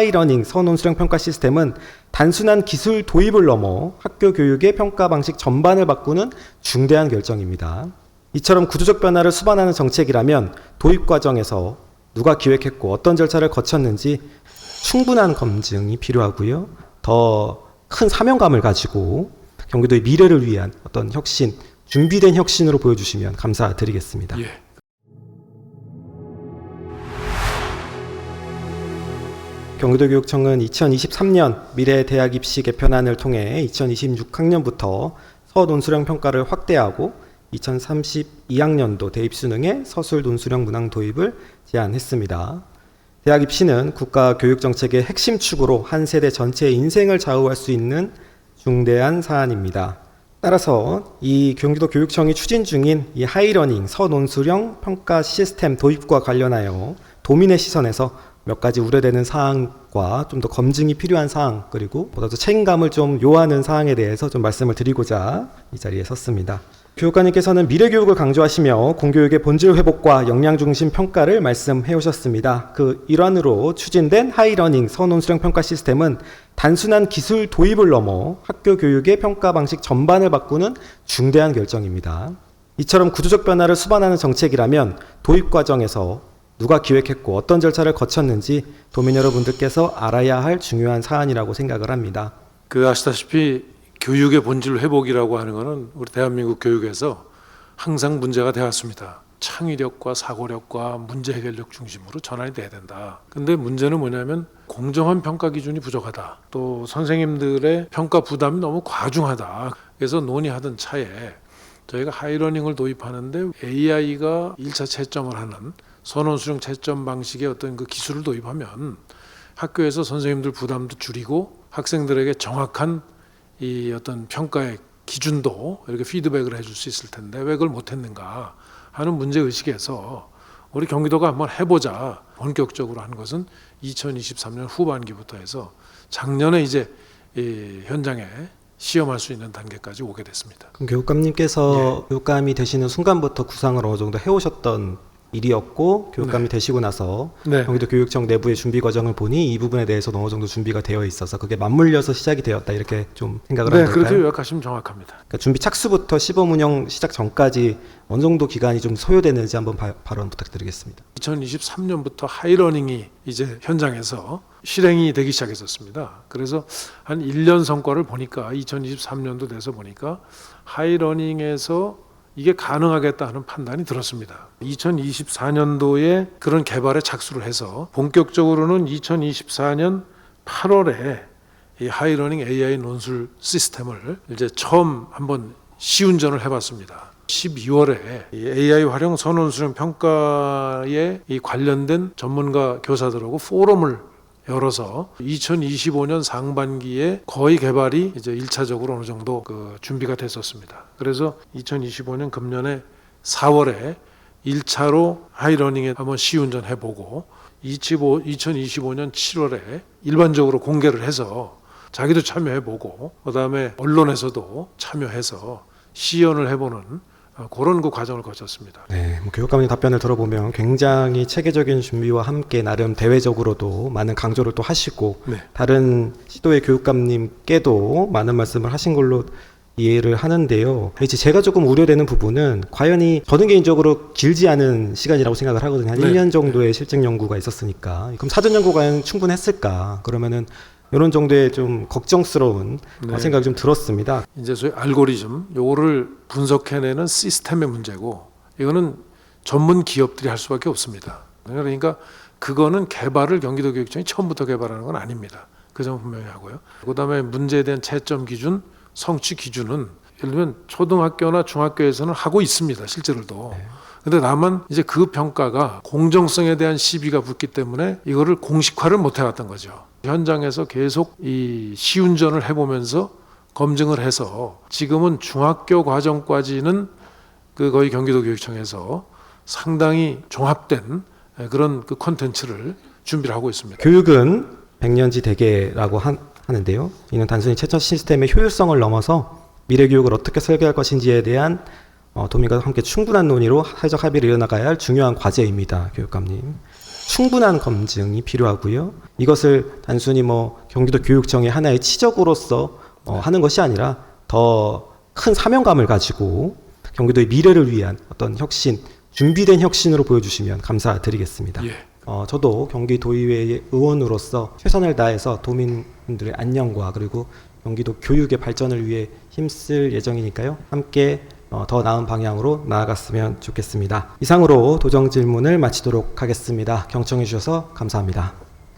하이러닝 선온수령평가 시스템은 단순한 기술 도입을 넘어 학교 교육의 평가 방식 전반을 바꾸는 중대한 결정입니다. 이처럼 구조적 변화를 수반하는 정책이라면 도입 과정에서 누가 기획했고 어떤 절차를 거쳤는지 충분한 검증이 필요하고요. 더 큰 사명감을 가지고 경기도의 미래를 위한 어떤 혁신, 준비된 혁신으로 보여주시면 감사드리겠습니다. 예. 경기도교육청은 2023년 미래대학 입시 개편안을 통해 2026학년부터 서논수령 평가를 확대하고 2032학년도 대입수능에 서술 논수령 문항 도입을 제안했습니다. 대학 입시는 국가 교육정책의 핵심 축으로 한 세대 전체의 인생을 좌우할 수 있는 중대한 사안입니다. 따라서 이 경기도교육청이 추진 중인 이 하이러닝 서논수령 평가 시스템 도입과 관련하여 도민의 시선에서 몇 가지 우려되는 사항과 좀 더 검증이 필요한 사항, 그리고 보다 더 책임감을 좀 요하는 사항에 대해서 좀 말씀을 드리고자 이 자리에 섰습니다. 교육관님께서는 미래교육을 강조하시며 공교육의 본질 회복과 역량 중심 평가를 말씀해 오셨습니다. 그 일환으로 추진된 하이러닝 선온수령 평가 시스템은 단순한 기술 도입을 넘어 학교 교육의 평가 방식 전반을 바꾸는 중대한 결정입니다. 이처럼 구조적 변화를 수반하는 정책이라면 도입 과정에서 누가 기획했고 어떤 절차를 거쳤는지 도민 여러분들께서 알아야 할 중요한 사안이라고 생각을 합니다. 아시다시피 교육의 본질 회복이라고 하는 것은 우리 대한민국 교육에서 항상 문제가 되었습니다. 창의력과 사고력과 문제 해결력 중심으로 전환이 돼야 된다. 근데 문제는 뭐냐면 공정한 평가 기준이 부족하다. 또 선생님들의 평가 부담이 너무 과중하다. 그래서 논의하던 차에 저희가 하이러닝을 도입하는데 AI가 1차 채점을 하는 선원수령 채점 방식의 어떤 그 기술을 도입하면 학교에서 선생님들 부담도 줄이고 학생들에게 정확한 이 어떤 평가의 기준도 이렇게 피드백을 해줄 수 있을 텐데 왜 그걸 못했는가 하는 문제 의식에서 우리 경기도가 한번 해보자 본격적으로 한 것은 2023년 후반기부터 해서 작년에 이제 이 현장에 시험할 수 있는 단계까지 오게 됐습니다. 그럼 교육감님께서 교육감이 되시는 순간부터 구상을 어느 정도 해오셨던 일이었고 교육감이 되시고 나서 경기도 교육청 내부의 준비 과정을 보니 이 부분에 대해서 어느 정도 준비가 되어 있어서 그게 맞물려서 시작이 되었다 이렇게 좀 생각을 하는 걸까요? 그렇게 요약하시면 정확합니다. 그러니까 준비 착수부터 시범 운영 시작 전까지 어느 정도 기간이 좀 소요되는지 한번 발언 부탁드리겠습니다. 2023년부터 하이러닝이 이제 현장에서 실행이 되기 시작했었습니다. 그래서 한 1년 성과를 보니까 2023년도 돼서 보니까 하이러닝에서 이게 가능하겠다 하는 판단이 들었습니다. 2024년도에 그런 개발에 착수를 해서 본격적으로는 2024년 8월에 이 하이러닝 AI 논술 시스템을 이제 처음 한번 시운전을 해봤습니다. 12월에 이 AI 활용 선원수령 평가에 이 관련된 전문가 교사들하고 포럼을 열어서 2025년 상반기에 거의 개발이 이제 1차적으로 어느 정도 그 준비가 됐었습니다. 그래서 2025년 금년에 4월에 1차로 하이러닝에 한번 시운전 해보고 2025년 7월에 일반적으로 공개를 해서 자기도 참여해보고 그다음에 언론에서도 참여해서 시연을 해보는 그런 그 과정을 거쳤습니다. 네, 교육감님 답변을 들어보면 굉장히 체계적인 준비와 함께 나름 대외적으로도 많은 강조를 또 하시고 다른 시도의 교육감님께도 많은 말씀을 하신 걸로 이해를 하는데요. 이제 제가 조금 우려되는 부분은 과연 저는 개인적으로 길지 않은 시간이라고 생각을 하거든요. 한 1년 정도의 실증 연구가 있었으니까. 그럼 사전 연구가 과연 충분했을까? 그러면은 이런 정도의 좀 걱정스러운 생각이 좀 들었습니다. 이제 소위 알고리즘 요거를 분석해내는 시스템의 문제고 이거는 전문 기업들이 할 수밖에 없습니다. 그러니까 그거는 개발을 경기도교육청이 처음부터 개발하는 건 아닙니다. 그 점 분명히 하고요. 그다음에 문제에 대한 채점 기준, 성취 기준은 예를 들면 초등학교나 중학교에서는 하고 있습니다. 실제로도. 근데 다만 이제 그 평가가 공정성에 대한 시비가 붙기 때문에 이거를 공식화를 못 해왔던 거죠. 현장에서 계속 이 시운전을 해보면서 검증을 해서 지금은 중학교 과정까지는 그 거의 경기도교육청에서 상당히 종합된 그런 그 콘텐츠를 준비를 하고 있습니다. 교육은 백년지 대계라고 하는데요. 이는 단순히 채점 시스템의 효율성을 넘어서 미래 교육을 어떻게 설계할 것인지에 대한 도민과 함께 충분한 논의로 사회적 합의를 이어나가야 할 중요한 과제입니다. 교육감님. 충분한 검증이 필요하고요. 이것을 단순히 경기도 교육청의 하나의 치적으로서 하는 것이 아니라 더 큰 사명감을 가지고 경기도의 미래를 위한 어떤 혁신, 준비된 혁신으로 보여주시면 감사드리겠습니다. 예. 저도 경기도의회 의원으로서 최선을 다해서 도민분들의 안녕과 그리고 경기도 교육의 발전을 위해 힘쓸 예정이니까요. 함께 더 나은 방향으로 나아갔으면 좋겠습니다. 이상으로 도정 질문을 마치도록 하겠습니다. 경청해 주셔서 감사합니다.